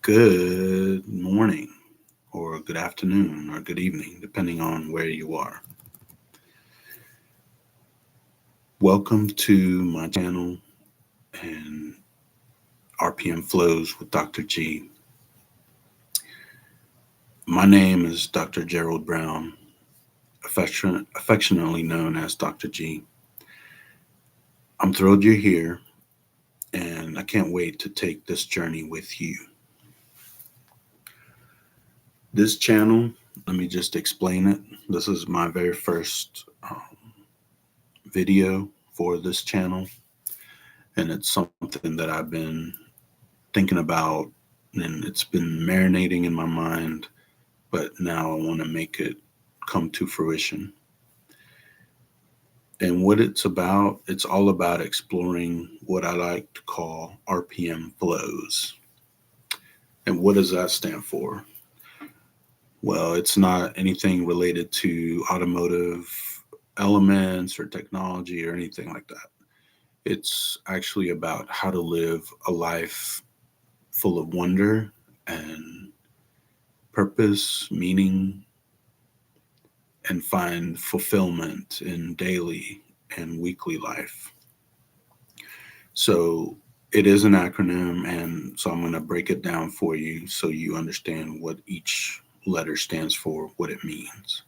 Good morning, or good afternoon, or good evening, depending on where you are. Welcome to my channel and RPM Flows with Dr. G. My name is Dr. Gerald Brown, affectionately known as Dr. G. I'm thrilled you're here, and I can't wait to take this journey with you. This channel, let me just explain it. This is my very first video for this channel, and it's something that I've been thinking about, and it's been marinating in my mind, but now I want to make it come to fruition. And what it's all about exploring what I like to call RPM flows. And what does that stand for? Well, it's not anything related to automotive elements or technology or anything like that. It's actually about how to live a life full of wonder and purpose, meaning, and find fulfillment in daily and weekly life. So it is an acronym, and so I'm going to break it down for you so you understand what each letter stands for, what it means.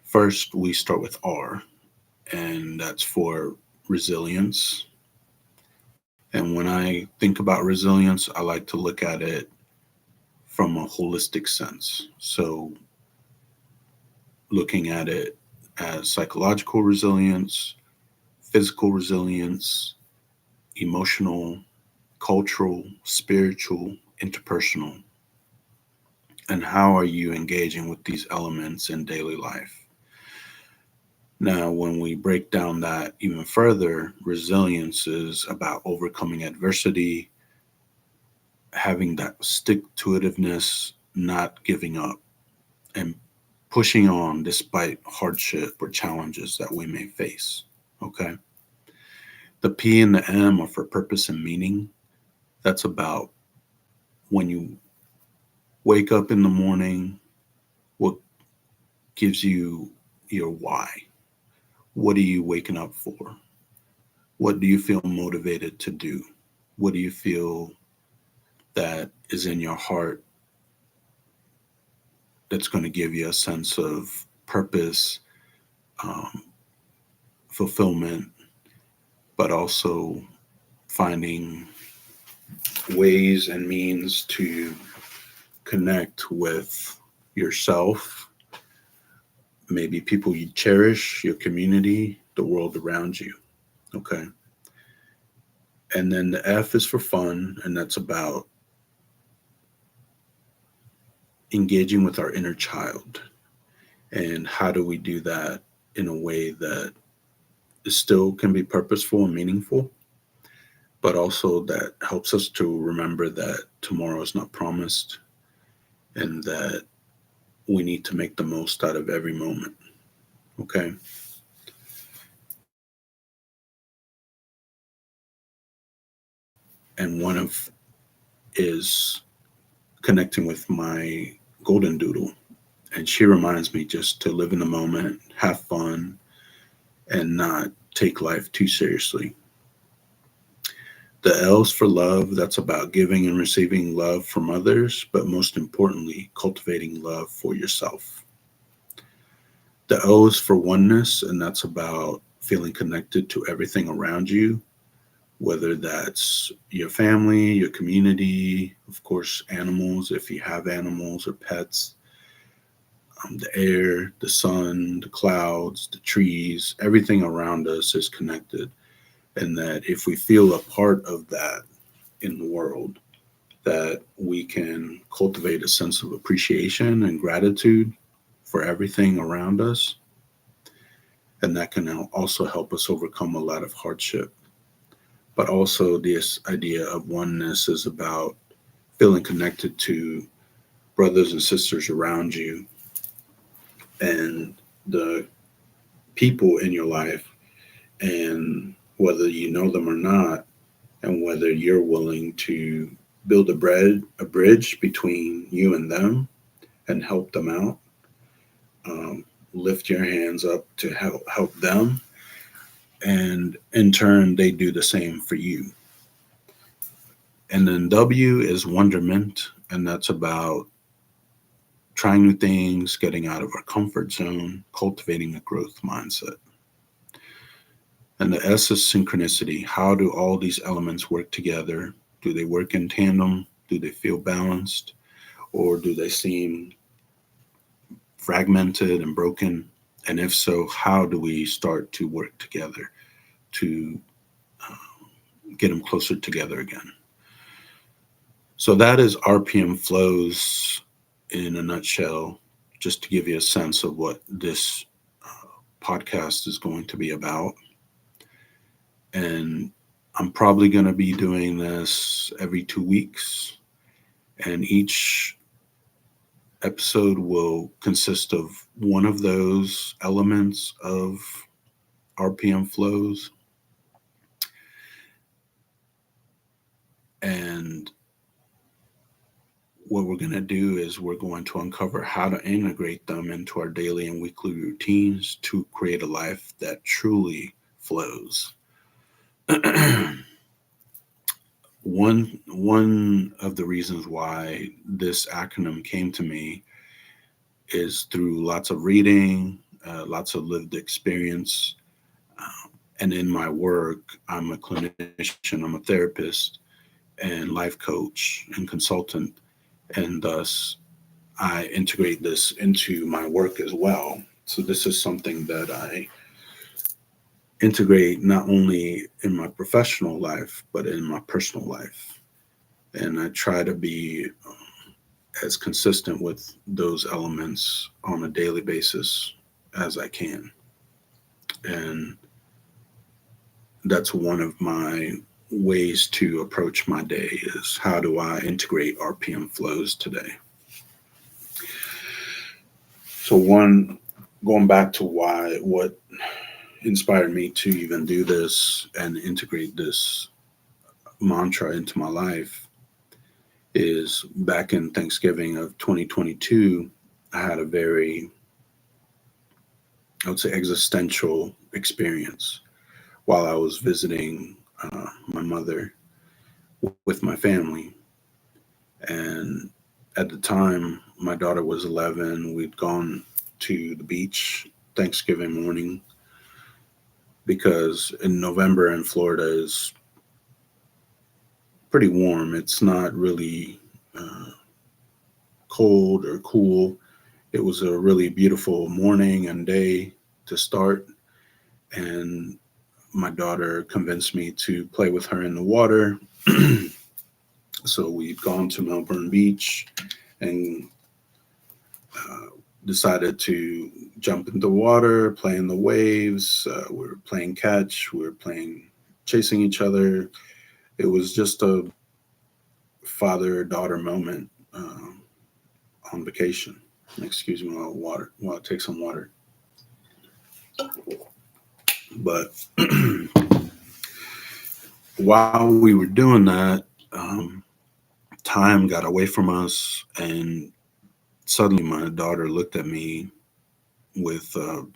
First, we start with R, and that's for resilience. And when I think about resilience, I like to look at it from a holistic sense. So, looking at it as psychological resilience, physical resilience, emotional, cultural, spiritual, interpersonal, and how are you engaging with these elements in daily life? Now, when we break down that even further, resilience is about overcoming adversity, having that stick to itiveness, not giving up, and pushing on despite hardship or challenges that we may face. Okay. The P and the M are for purpose and meaning. That's about when you wake up in the morning, what gives you your why? What are you waking up for? What do you feel motivated to do? What do you feel that is in your heart that's going to give you a sense of purpose, um, fulfillment, but also finding ways and means to connect with yourself, maybe people you cherish, your community, the world around you. Okay. And then the F is for fun, and that's about engaging with our inner child. And how do we do that in a way that still can be purposeful and meaningful, but also that helps us to remember that tomorrow is not promised and that we need to make the most out of every moment. Okay. And one of is connecting with my golden doodle. And she reminds me just to live in the moment, have fun, and not take life too seriously. The L's for love, that's about giving and receiving love from others, but most importantly, cultivating love for yourself. The O is for oneness, and that's about feeling connected to everything around you, whether that's your family, your community, of course, animals, if you have animals or pets, the air, the sun, the clouds, the trees, everything around us is connected. And that if we feel a part of that in the world, that we can cultivate a sense of appreciation and gratitude for everything around us. And that can also help us overcome a lot of hardship. But also, this idea of oneness is about feeling connected to brothers and sisters around you and the people in your life, and whether you know them or not, and whether you're willing to build a bridge between you and them and help them out. Lift your hands up to help them, and in turn, they do the same for you. And then W is wonderment, and that's about trying new things, getting out of our comfort zone, cultivating a growth mindset. And the S is synchronicity. How do all these elements work together? Do they work in tandem? Do they feel balanced? Or do they seem fragmented and broken? And if so, how do we start to work together to get them closer together again? So that is RPM flows in a nutshell, just to give you a sense of what this podcast is going to be about. And I'm probably going to be doing this every 2 weeks, and each episode will consist of one of those elements of RPM flows. And what we're going to do is we're going to uncover how to integrate them into our daily and weekly routines to create a life that truly flows. One of the reasons why this acronym came to me is through lots of reading, lots of lived experience, and in my work, I'm a clinician, I'm a therapist, and life coach and consultant, and thus I integrate this into my work as well. So this is something that I integrate not only in my professional life, but in my personal life. And I try to be as consistent with those elements on a daily basis as I can. And that's one of my ways to approach my day is how do I integrate RPM flows today? So one, going back to what inspired me to even do this and integrate this mantra into my life is back in Thanksgiving of 2022, I had a very, I would say, existential experience while I was visiting my mother with my family. And at the time, my daughter was 11. We'd gone to the beach Thanksgiving morning because in November in Florida is pretty warm. It's not really cold or cool. It was a really beautiful morning and day to start. And my daughter convinced me to play with her in the water. So we'd gone to Melbourne Beach and decided to jump into the water, play in the waves. We were playing catch. We were playing chasing each other. It was just a father-daughter moment on vacation. Excuse me while I take some water. But while we were doing that, time got away from us, and suddenly my daughter looked at me with a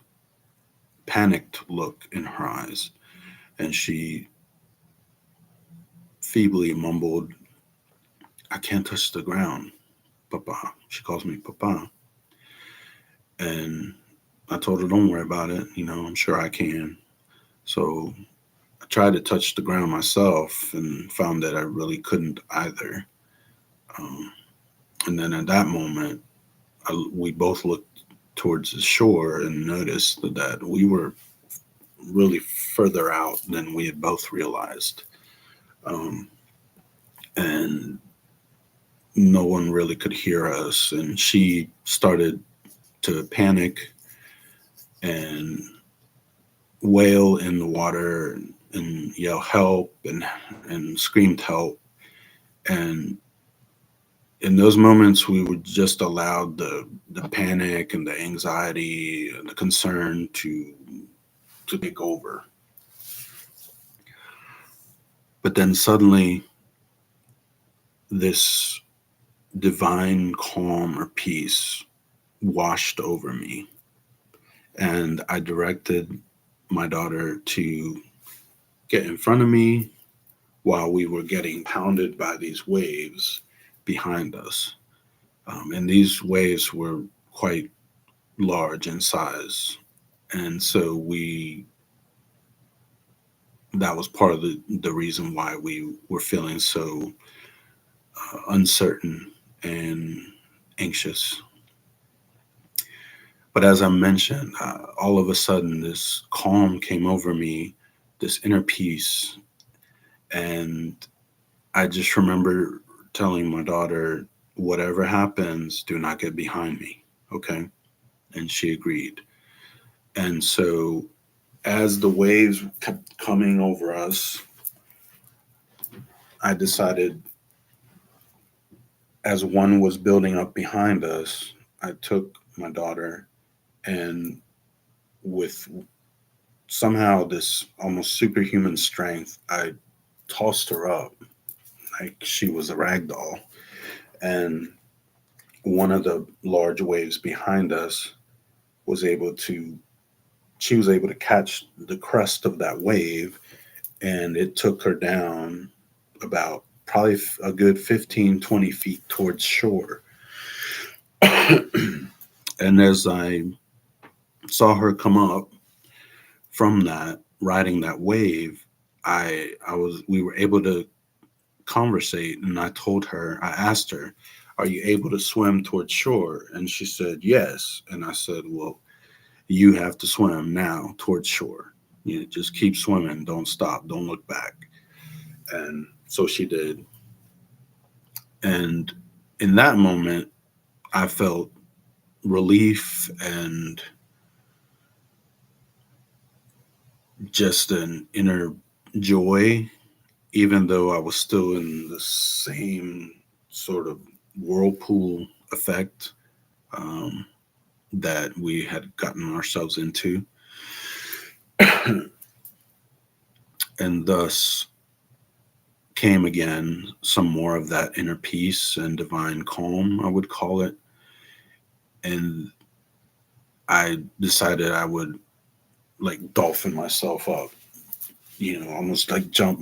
panicked look in her eyes, and she feebly mumbled, "I can't touch the ground, Papa." She calls me Papa. And I told her, "Don't worry about it. I'm sure I can." So I tried to touch the ground myself and found that I really couldn't either. Um, and then at that moment, we both looked towards the shore and noticed that we were really further out than we had both realized. Um, and no one really could hear us. And she started to panic and wail in the water and yell help and screamed help. And in those moments, we would just allowed the panic and the anxiety and the concern to take over. But then suddenly, this divine calm or peace washed over me. And I directed my daughter to get in front of me while we were getting pounded by these waves behind us. And these waves were quite large in size. And so that was part of the reason why we were feeling so uncertain and anxious. But as I mentioned, all of a sudden, this calm came over me, this inner peace. And I just remember telling my daughter, whatever happens, do not get behind me. Okay. And she agreed. And so, as the waves kept coming over us, I decided, as one was building up behind us, I took my daughter and, with somehow this almost superhuman strength, I tossed her up like she was a rag doll. And one of the large waves behind us was able to, she was able to catch the crest of that wave, and it took her down about probably a good 15, 20 feet towards shore. And as I saw her come up from that, riding that wave, we were able to conversate, and I told her, I asked her, "Are you able to swim towards shore?" And she said, "Yes." And I said, "Well, you have to swim now towards shore. You just keep swimming, don't stop, don't look back." And so she did. And in that moment, I felt relief and just an inner joy, even though I was still in the same sort of whirlpool effect um, that we had gotten ourselves into. And thus came again some more of that inner peace and divine calm, I would call it. And I decided I would like dolphin myself up, almost like jump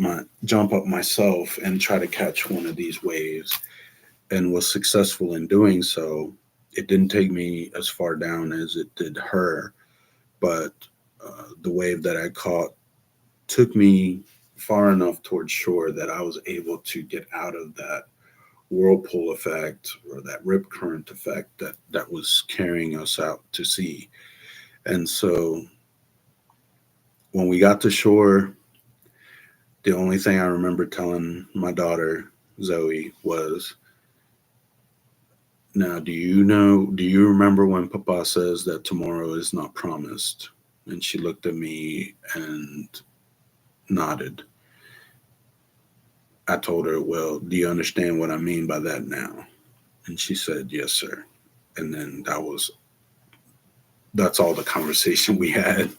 up myself and try to catch one of these waves, and was successful in doing so. It didn't take me as far down as it did her, but the wave that I caught took me far enough towards shore that I was able to get out of that whirlpool effect or that rip current effect that was carrying us out to sea. And so when we got to shore, the only thing I remember telling my daughter Zoe was, "Now, do you remember when Papa says that tomorrow is not promised?" And she looked at me and nodded. I told her, "Well, do you understand what I mean by that now?" And she said, "Yes, sir." And then that's all the conversation we had.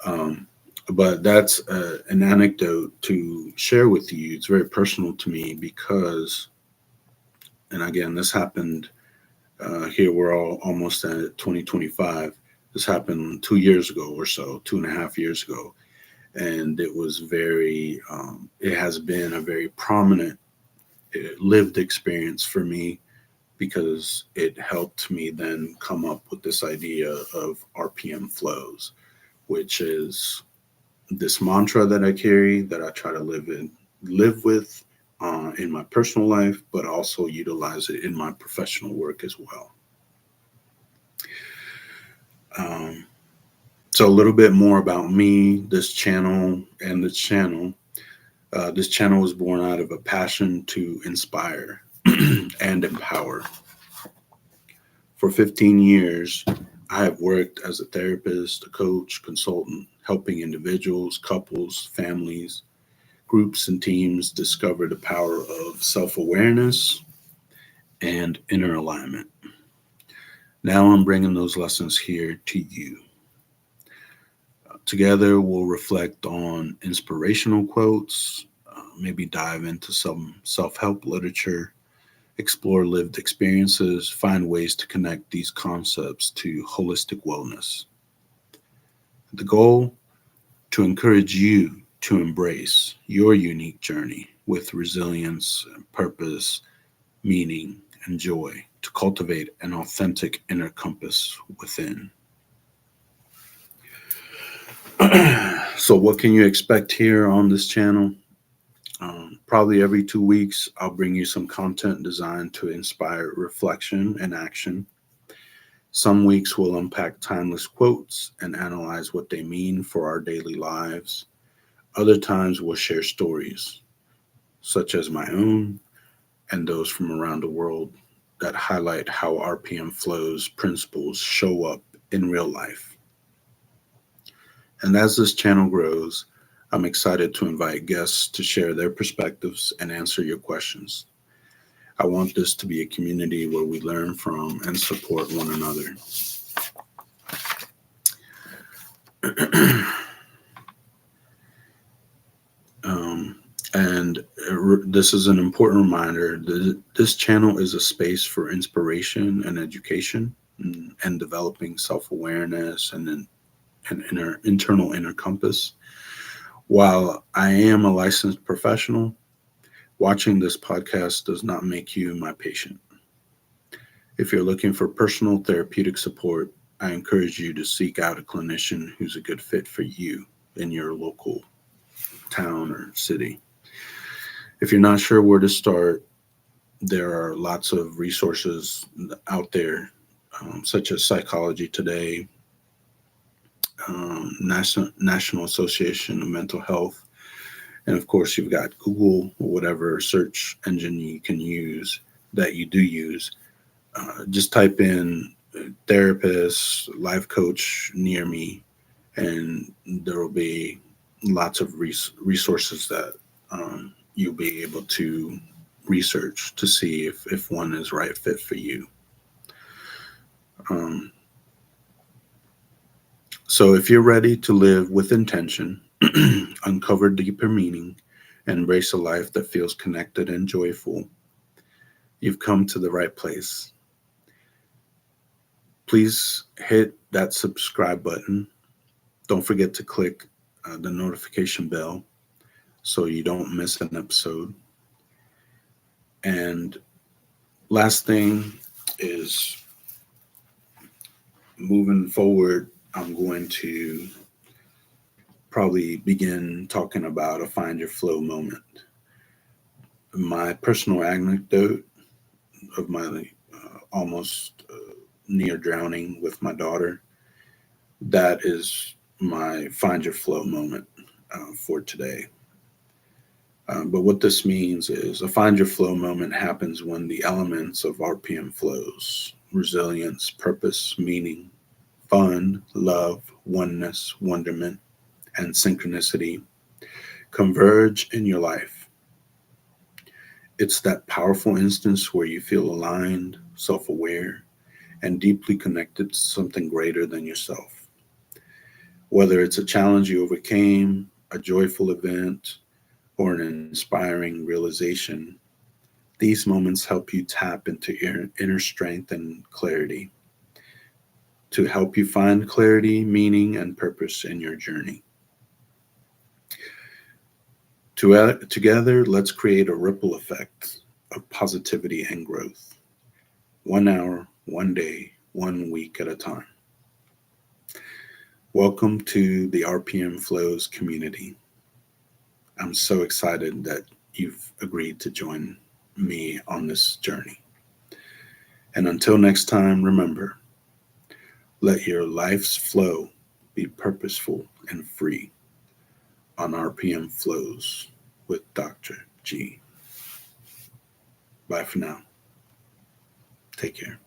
Um, but that's an anecdote to share with you. It's very personal to me because, and again, this happened here. We're all almost at 2025. This happened 2 years ago or so, 2.5 years ago. And it was it has been a very prominent lived experience for me because it helped me then come up with this idea of RPM flows, which is this mantra that I carry that I try to live with in my personal life, but also utilize it in my professional work as well. Um, so a little bit more about me, this channel, and this channel. This channel was born out of a passion to inspire and empower. For 15 years, I have worked as a therapist, a coach, consultant, helping individuals, couples, families, groups, and teams discover the power of self awareness and inner alignment. Now I'm bringing those lessons here to you. Together, we'll reflect on inspirational quotes, maybe dive into some self help literature, explore lived experiences, find ways to connect these concepts to holistic wellness. The goal: to encourage you to embrace your unique journey with resilience, purpose, meaning, and joy, to cultivate an authentic inner compass within. So, what can you expect here on this channel? Probably every 2 weeks, I'll bring you some content designed to inspire reflection and action. Some weeks we'll unpack timeless quotes and analyze what they mean for our daily lives. Other times we'll share stories, such as my own and those from around the world, that highlight how RPM Flow's principles show up in real life. And as this channel grows, I'm excited to invite guests to share their perspectives and answer your questions. I want this to be a community where we learn from and support one another. um, and this is an important reminder that this channel is a space for inspiration and education, and developing self-awareness and an internal inner compass. While I am a licensed professional, watching this podcast does not make you my patient. If you're looking for personal therapeutic support, I encourage you to seek out a clinician who's a good fit for you in your local town or city. If you're not sure where to start, there are lots of resources out there, such as Psychology Today, National Association of Mental Health, and of course, you've got Google or whatever search engine you can use that you do use. Just type in therapist, life coach near me, and there will be lots of resources that you'll be able to research to see if one is right fit for you. Um, so if you're ready to live with intention, uncover deeper meaning, and embrace a life that feels connected and joyful, you've come to the right place. Please hit that subscribe button. Don't forget to click the notification bell so you don't miss an episode. And last thing is, moving forward, I'm going to probably begin talking about a find your flow moment. My personal anecdote of my almost near drowning with my daughter, that is my find your flow moment for today. But what this means is a find your flow moment happens when the elements of RPM flows: resilience, purpose, meaning, fun, love, oneness, wonderment, and synchronicity converge in your life. It's that powerful instance where you feel aligned, self-aware, and deeply connected to something greater than yourself. Whether it's a challenge you overcame, a joyful event, or an inspiring realization, these moments help you tap into inner strength and clarity, to help you find clarity, meaning, and purpose in your journey. Together, let's create a ripple effect of positivity and growth, 1 hour, 1 day, 1 week at a time. Welcome to the RPM Flows community. I'm so excited that you've agreed to join me on this journey. And until next time, remember, let your life's flow be purposeful and free on RPM Flows with Dr. G. Bye for now. Take care.